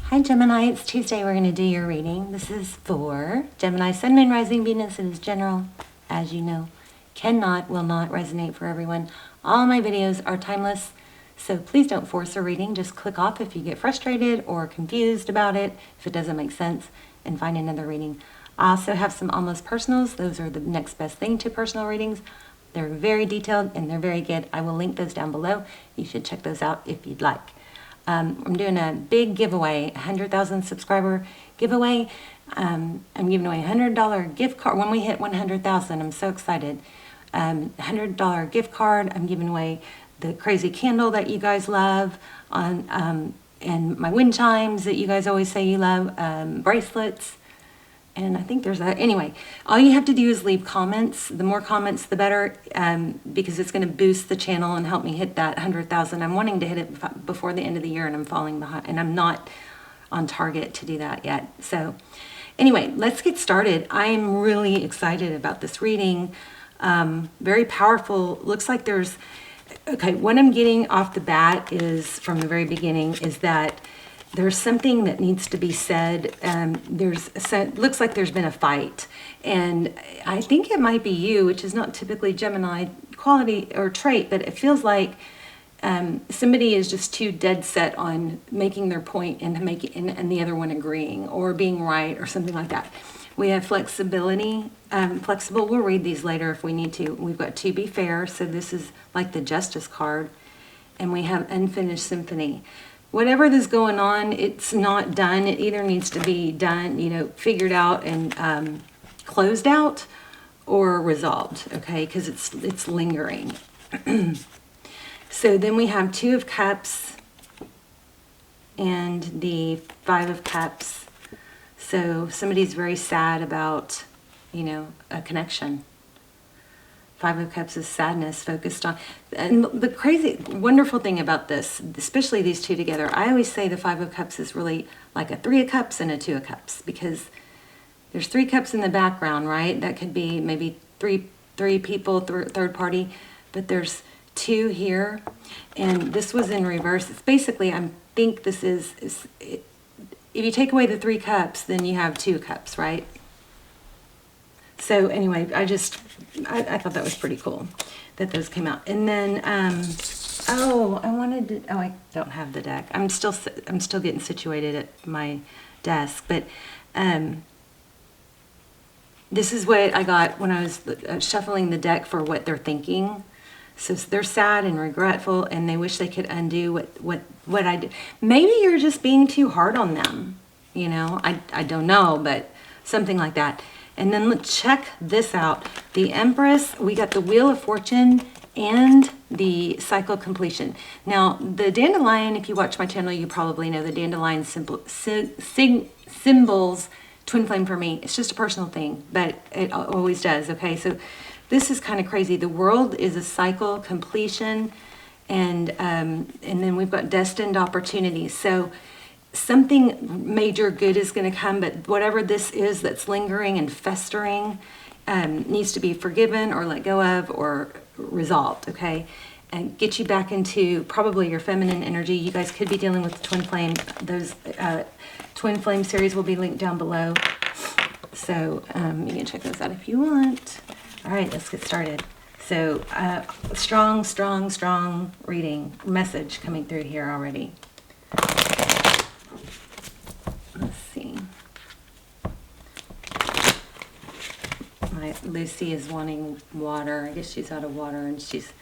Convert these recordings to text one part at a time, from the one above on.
Hi Gemini, it's Tuesday. We're going to do your reading. This is for Gemini, Sun, Moon, Rising, Venus. It is general, as you know. Will not resonate for everyone. All my videos are timeless, so please don't force a reading. Just click off if you get frustrated or confused about it, if it doesn't make sense, and find another reading. I also have some almost personals. Those are the next best thing to personal readings. They're very detailed and they're very good. I will link those down below. You should check those out if you'd like. I'm doing a big giveaway, 100,000 subscriber giveaway. I'm giving away a $100 gift card when we hit 100,000. I'm so excited. $100 gift card. I'm giving away the crazy candle that you guys love on, and my wind chimes that you guys always say you love, bracelets. And I think there's a, anyway, all you have to do is leave comments. The more comments, the better, because it's going to boost the channel and help me hit that 100,000. I'm wanting to hit it before the end of the year, and I'm falling behind, and I'm not on target to do that yet. So anyway, let's get started. I'm really excited about this reading. Very powerful. Looks like there's, okay, what I'm getting off the bat is, from the very beginning, is that there's something that needs to be said. Looks like there's been a fight, and I think it might be you, which is not typically Gemini quality or trait, but it feels like somebody is just too dead set on making their point and and the other one agreeing or being right or something like that. We have flexibility, flexible. We'll read these later if we need to. We've got to be fair, so this is like the Justice card, and we have unfinished symphony. Whatever is going on, it's not done. It either needs to be done, you know, figured out and closed out, or resolved, okay? Because it's lingering. So then we have Two of Cups and the Five of Cups. So somebody's very sad about, you know, a connection. Five of Cups is sadness focused on, and the crazy, wonderful thing about this, especially these two together, I always say the Five of Cups is really like a Three of Cups and a Two of Cups, because there's three cups in the background, right? That could be maybe three people, third party, but there's two here, and this was in reverse. It's basically, I think this is if you take away the Three Cups, then you have Two Cups, right? So anyway, I thought that was pretty cool that those came out. And then, I don't have the deck. I'm still getting situated at my desk, but this is what I got when I was shuffling the deck for what they're thinking. So they're sad and regretful, and they wish they could undo what I did. Maybe you're just being too hard on them, you know? I don't know, but something like that. And then let's check this out. The Empress, we got the Wheel of Fortune and the Cycle Completion. Now, the dandelion, if you watch my channel, you probably know the dandelion symbols twin flame for me. It's just a personal thing, but it always does, okay? So this is kind of crazy. The World is a cycle completion, and then we've got destined opportunities. So something major good is going to come, but whatever this is that's lingering and festering needs to be forgiven or let go of or resolved, okay? And get you back into probably your feminine energy. You guys could be dealing with twin flame. Those twin flame series will be linked down below, so you can check those out if you want. All right, let's get started. So strong reading message coming through here already. Let's see. My Lucy is wanting water. I guess she's out of water, and she's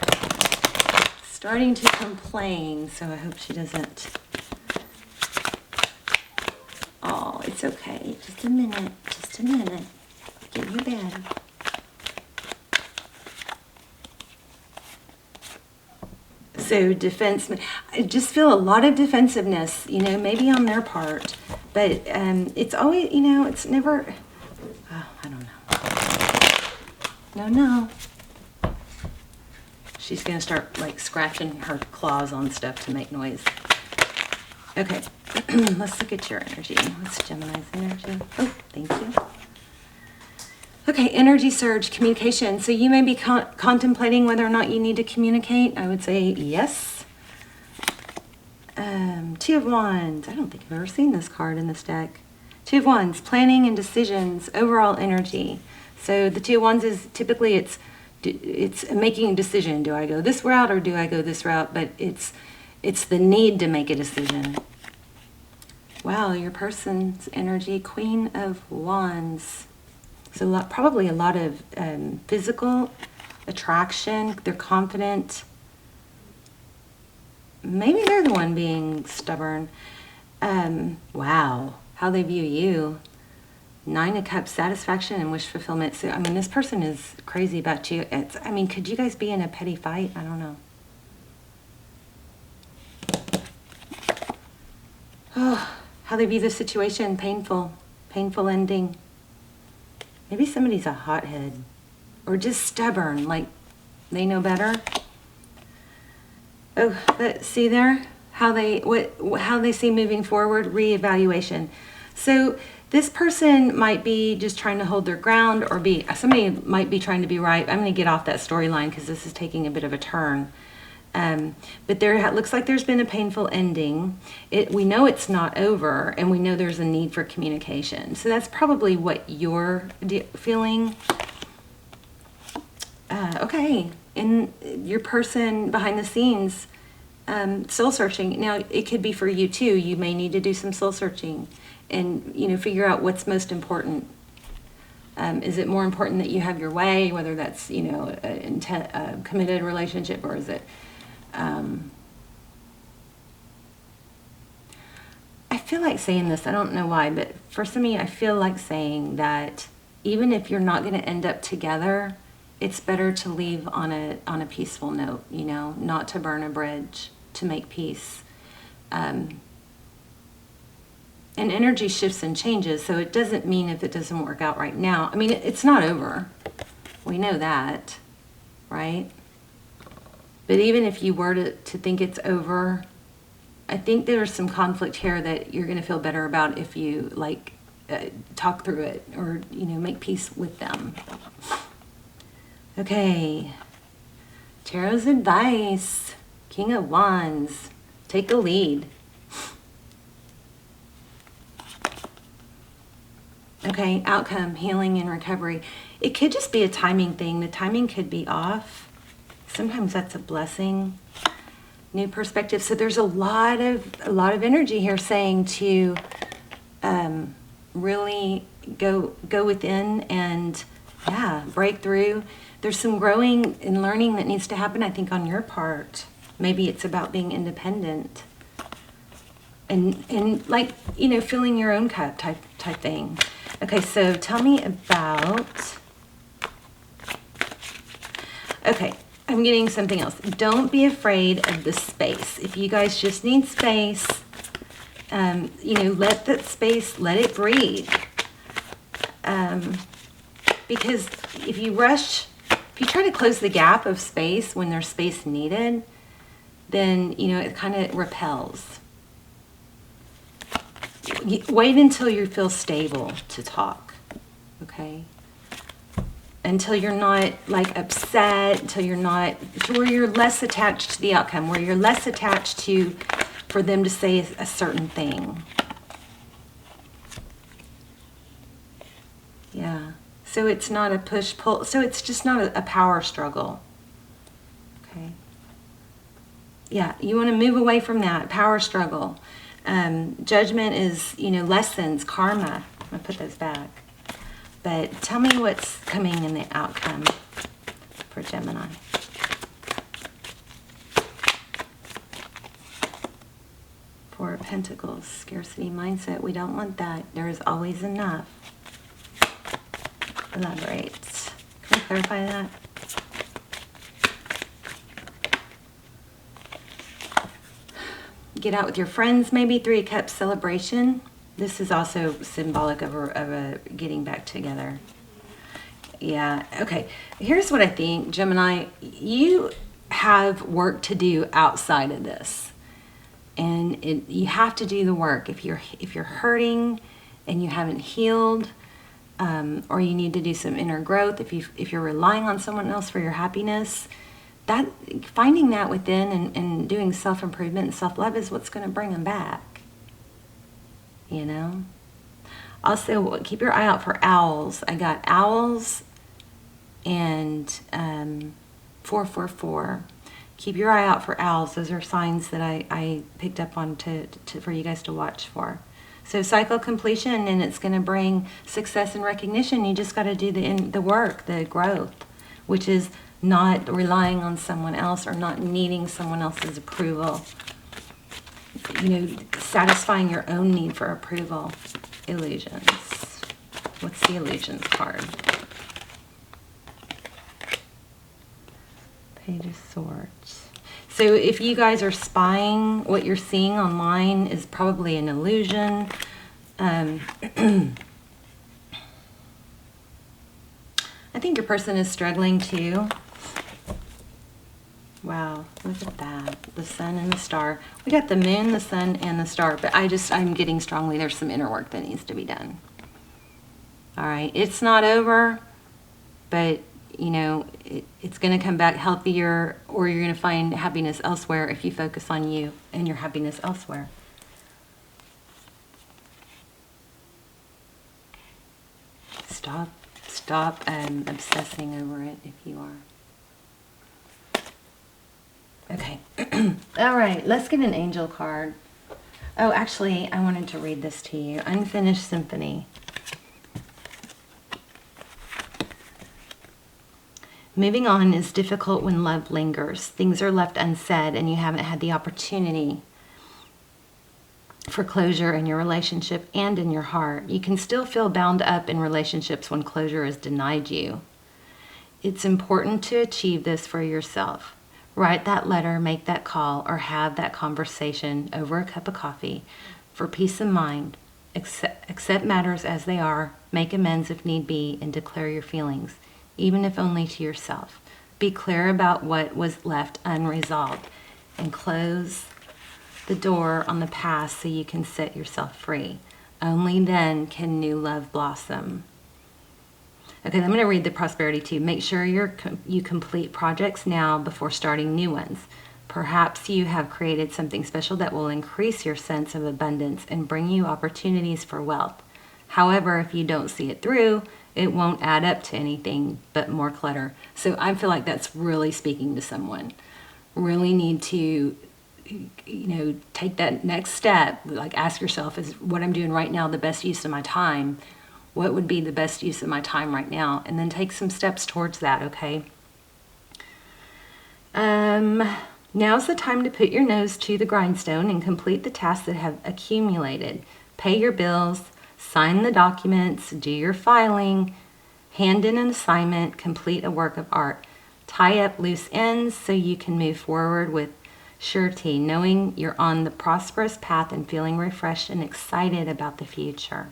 starting to complain, so I hope she doesn't. Oh, it's okay. Just a minute. Just a minute. Get in your bed. So defense, I just feel a lot of defensiveness, you know, maybe on their part, but it's always, you know, it's never, oh, I don't know. No. She's going to start like scratching her claws on stuff to make noise. Okay, let's look at your energy. What's Gemini's energy? Oh, thank you. Okay, energy surge, communication. So you may be contemplating whether or not you need to communicate. I would say yes. Two of Wands. I don't think I've ever seen this card in this deck. Two of Wands, planning and decisions, overall energy. So the Two of Wands is typically it's making a decision. Do I go this route or do I go this route? But it's the need to make a decision. Wow, your person's energy, Queen of Wands. So probably a lot of physical attraction. They're confident. Maybe they're the one being stubborn. Wow, how they view you. Nine of Cups, satisfaction and wish fulfillment. So, I mean, this person is crazy about you. I mean, could you guys be in a petty fight? I don't know. Oh, how they view the situation, painful ending. Maybe somebody's a hothead or just stubborn, like they know better. Oh, but see there how they see moving forward, reevaluation. So this person might be just trying to hold their ground, or somebody might be trying to be right. I'm going to get off that storyline because this is taking a bit of a turn. But there looks like there's been a painful ending. We know it's not over, and we know there's a need for communication. So that's probably what you're feeling. Okay, and your person behind the scenes, soul searching. Now, it could be for you too. You may need to do some soul searching and, figure out what's most important. Is it more important that you have your way, whether that's, a committed relationship, or is it... I feel like saying this, I don't know why, but for some of you, I feel like saying that even if you're not going to end up together, it's better to leave on a peaceful note, not to burn a bridge, to make peace. And energy shifts and changes, so it doesn't mean if it doesn't work out right now. I mean, it's not over. We know that, right? But even if you were to think it's over, I think there's some conflict here that you're going to feel better about if you, talk through it or, make peace with them. Okay. Tarot's advice. King of Wands. Take a lead. Okay, outcome, healing and recovery. It could just be a timing thing. The timing could be off. Sometimes that's a blessing. New perspective. So there's a lot of energy here saying to really go within and break through. There's some growing and learning that needs to happen, I think, on your part. Maybe it's about being independent and filling your own cup type thing. Okay, so tell me about... Okay, I'm getting something else. Don't be afraid of the space. If you guys just need space, let that space, let it breathe. Because if you try to close the gap of space when there's space needed, then, it kind of repels. Wait until you feel stable to talk, okay? Until you're not upset, until where you're less attached to the outcome, where you're less attached to for them to say a certain thing. Yeah, so it's not a push-pull, so it's just not a power struggle, okay? Yeah, you want to move away from that power struggle. Judgment is, lessons, karma. I'm going to put those back. But tell me what's coming in the outcome for Gemini. Four of Pentacles, scarcity mindset. We don't want that. There is always enough. Elaborate. Can we clarify that? Get out with your friends, maybe. Three of Cups, celebration. This is also symbolic of a getting back together. Yeah, okay. Here's what I think, Gemini. You have work to do outside of this. And you have to do the work. If you're hurting and you haven't healed, or you need to do some inner growth, if you're relying on someone else for your happiness, that, finding that within and doing self-improvement and self-love is what's going to bring them back, you know. Also, keep your eye out for owls. I got owls and 444. Keep your eye out for owls. Those are signs that I picked up on for you guys to watch for. So cycle completion, and it's going to bring success and recognition. You just got to do the work, the growth, which is not relying on someone else or not needing someone else's approval. You know, satisfying your own need for approval. Illusions. What's the illusions card? Page of Swords. So if you guys are spying, what you're seeing online is probably an illusion. I think your person is struggling too. Wow, look at that. The sun and the star. We got the moon, the sun, and the star. But I'm getting strongly there's some inner work that needs to be done. All right, it's not over, but you know, it's going to come back healthier, or you're going to find happiness elsewhere if you focus on you and your happiness elsewhere. Stop obsessing over it if you are. Okay. All right, let's get an angel card. Oh, actually, I wanted to read this to you. Unfinished Symphony. Moving on is difficult when love lingers. Things are left unsaid and you haven't had the opportunity for closure in your relationship and in your heart. You can still feel bound up in relationships when closure is denied you. It's important to achieve this for yourself. Write that letter, make that call, or have that conversation over a cup of coffee for peace of mind. Accept matters as they are, make amends if need be, and declare your feelings, even if only to yourself. Be clear about what was left unresolved and close the door on the past so you can set yourself free. Only then can new love blossom. Okay, I'm going to read the prosperity too. Make sure you complete projects now before starting new ones. Perhaps you have created something special that will increase your sense of abundance and bring you opportunities for wealth. However, if you don't see it through, it won't add up to anything but more clutter. So I feel like that's really speaking to someone. Really need to, you know, take that next step. Like ask yourself, is what I'm doing right now the best use of my time? What would be the best use of my time right now? And then take some steps towards that, okay? Now's the time to put your nose to the grindstone and complete the tasks that have accumulated. Pay your bills, sign the documents, do your filing, hand in an assignment, complete a work of art. Tie up loose ends so you can move forward with surety, knowing you're on the prosperous path and feeling refreshed and excited about the future.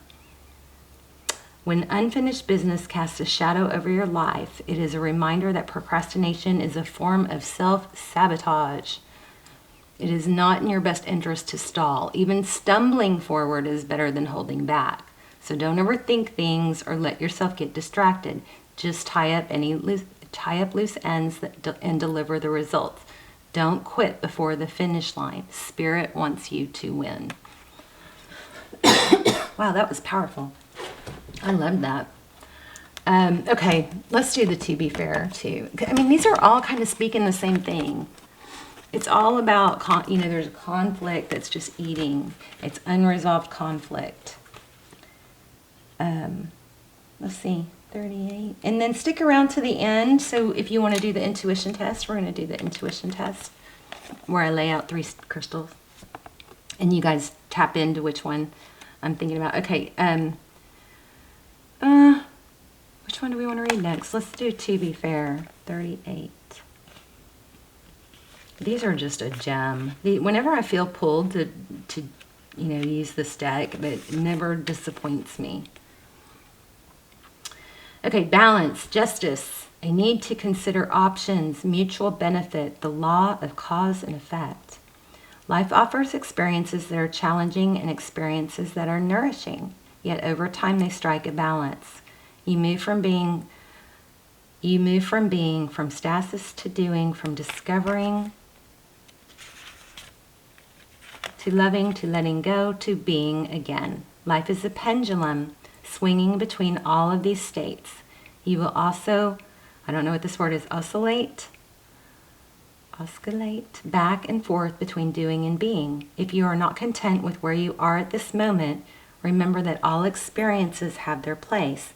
When unfinished business casts a shadow over your life, it is a reminder that procrastination is a form of self-sabotage. It is not in your best interest to stall. Even stumbling forward is better than holding back. So don't overthink things or let yourself get distracted. Just tie up loose ends and deliver the results. Don't quit before the finish line. Spirit wants you to win. Wow, that was powerful. I love that. Okay, let's do the to be fair too. I mean, these are all kind of speaking the same thing. It's all about, you know, there's a conflict that's just eating. It's unresolved conflict. Let's see, 38. And then stick around to the end. So if you want to do the intuition test, we're going to do the intuition test where I lay out 3 crystals. And you guys tap into which one I'm thinking about. Okay, which one do we want to read next? Let's do To Be Fair, 38. These are just a gem. Whenever I feel pulled to you know, use this deck, but it never disappoints me. Okay, balance, justice, a need to consider options, mutual benefit, the law of cause and effect. Life offers experiences that are challenging and experiences that are nourishing, yet over time they strike a balance. You move from being You move from being, from stasis to doing, from discovering to loving, to letting go, to being again. Life is a pendulum swinging between all of these states. You will also, I don't know what this word is, oscillate back and forth between doing and being. If you are not content with where you are at this moment, remember that all experiences have their place.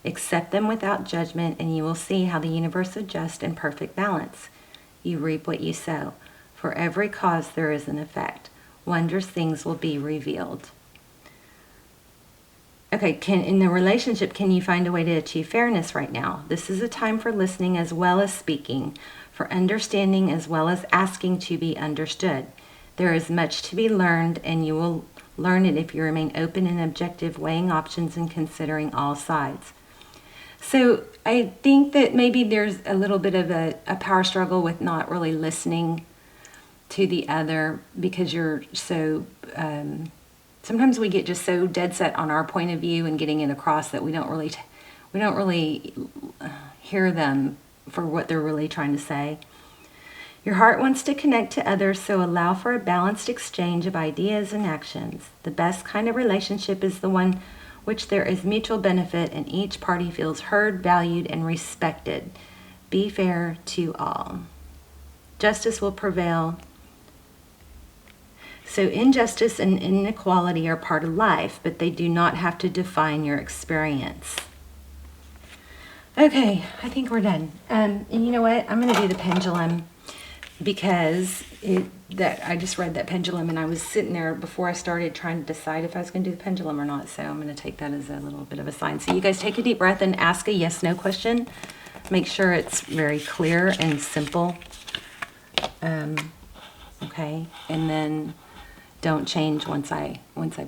Accept them without judgment, and you will see how the universe adjusts in perfect balance. You reap what you sow. For every cause there is an effect. Wondrous things will be revealed. Okay, in the relationship, can you find a way to achieve fairness right now? This is a time for listening as well as speaking, for understanding as well as asking to be understood. There is much to be learned, and you will learn it if you remain open and objective, weighing options and considering all sides. So I think that maybe there's a little bit of a power struggle with not really listening to the other, because you're so, sometimes we get just so dead set on our point of view and getting it across that we don't really hear them for what they're really trying to say. Your heart wants to connect to others, so allow for a balanced exchange of ideas and actions. The best kind of relationship is the one which there is mutual benefit and each party feels heard, valued, and respected. Be fair to all. Justice will prevail. So injustice and inequality are part of life, but they do not have to define your experience. Okay, I think we're done. And you know what? I'm going to do the pendulum, because I just read that pendulum, and I was sitting there before I started trying to decide if I was going to do the pendulum or not. So I'm going to take that as a little bit of a sign. So you guys take a deep breath and ask a yes/no question. Make sure it's very clear and simple. Okay, and then don't change once I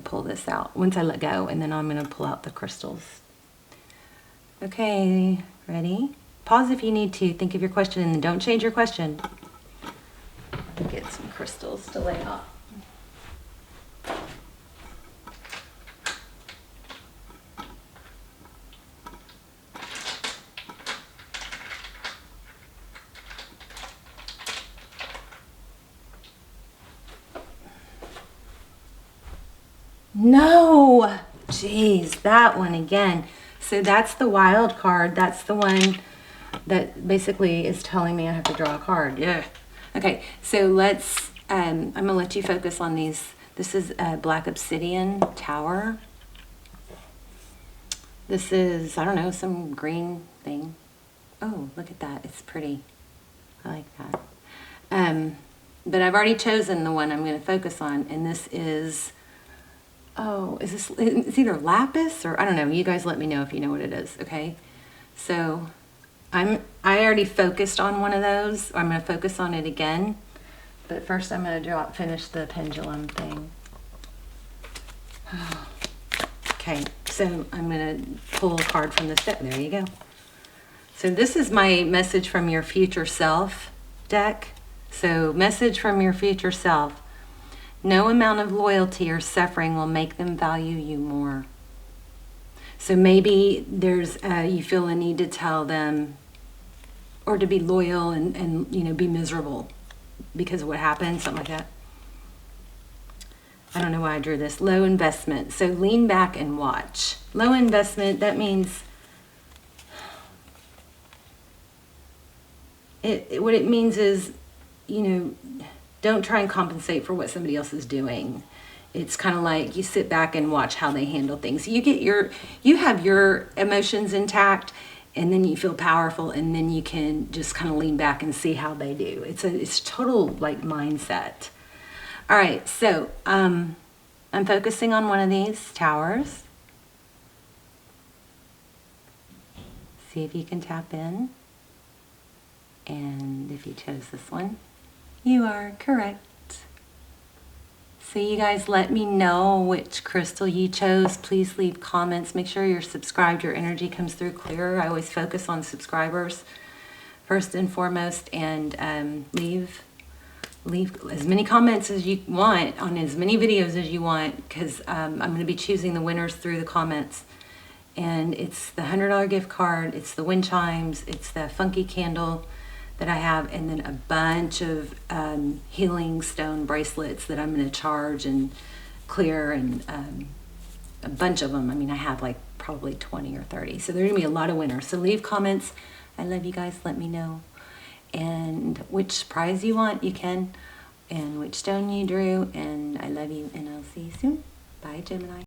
pull this out. Once I let go, and then I'm going to pull out the crystals. Okay, ready? Pause if you need to. Think of your question, and then don't change your question. Get some crystals to lay out. No! Jeez, that one again. So that's the wild card. That's the one that basically is telling me I have to draw a card. Yeah. Okay, so let's, I'm going to let you focus on these. This is a black obsidian tower. This is, I don't know, some green thing. Oh, look at that. It's pretty. I like that. But I've already chosen the one I'm going to focus on, and this is, oh, is this, it's either lapis or, I don't know. You guys let me know if you know what it is, okay? So I already focused on one of those. I'm going to focus on it again. But first I'm going to finish the pendulum thing. Okay, so I'm going to pull a card from this deck. There you go. So this is my message from your future self deck. So message from your future self. No amount of loyalty or suffering will make them value you more. So maybe there's, you feel a need to tell them, or to be loyal and you know, be miserable because of what happened, something like that. I don't know why I drew this. Low investment. So lean back and watch. Low investment, that means, what it means is, you know, don't try and compensate for what somebody else is doing. It's kind of like you sit back and watch how they handle things. You have your emotions intact, and then you feel powerful, and then you can just kind of lean back and see how they do. It's total like mindset. All right, so I'm focusing on one of these towers. See if you can tap in. And if you chose this one, you are correct. So you guys let me know which crystal you chose. Please leave comments. Make sure you're subscribed. Your energy comes through clearer. I always focus on subscribers first and foremost, and leave as many comments as you want on as many videos as you want, because I'm going to be choosing the winners through the comments. And it's the $100 gift card, it's the wind chimes, it's the funky candle that I have, and then a bunch of healing stone bracelets that I'm going to charge and clear, and a bunch of them. I mean, I have like probably 20 or 30. So there's going to be a lot of winners. So leave comments. I love you guys. Let me know. And which prize you want, you can. And which stone you drew. And I love you, and I'll see you soon. Bye, Gemini.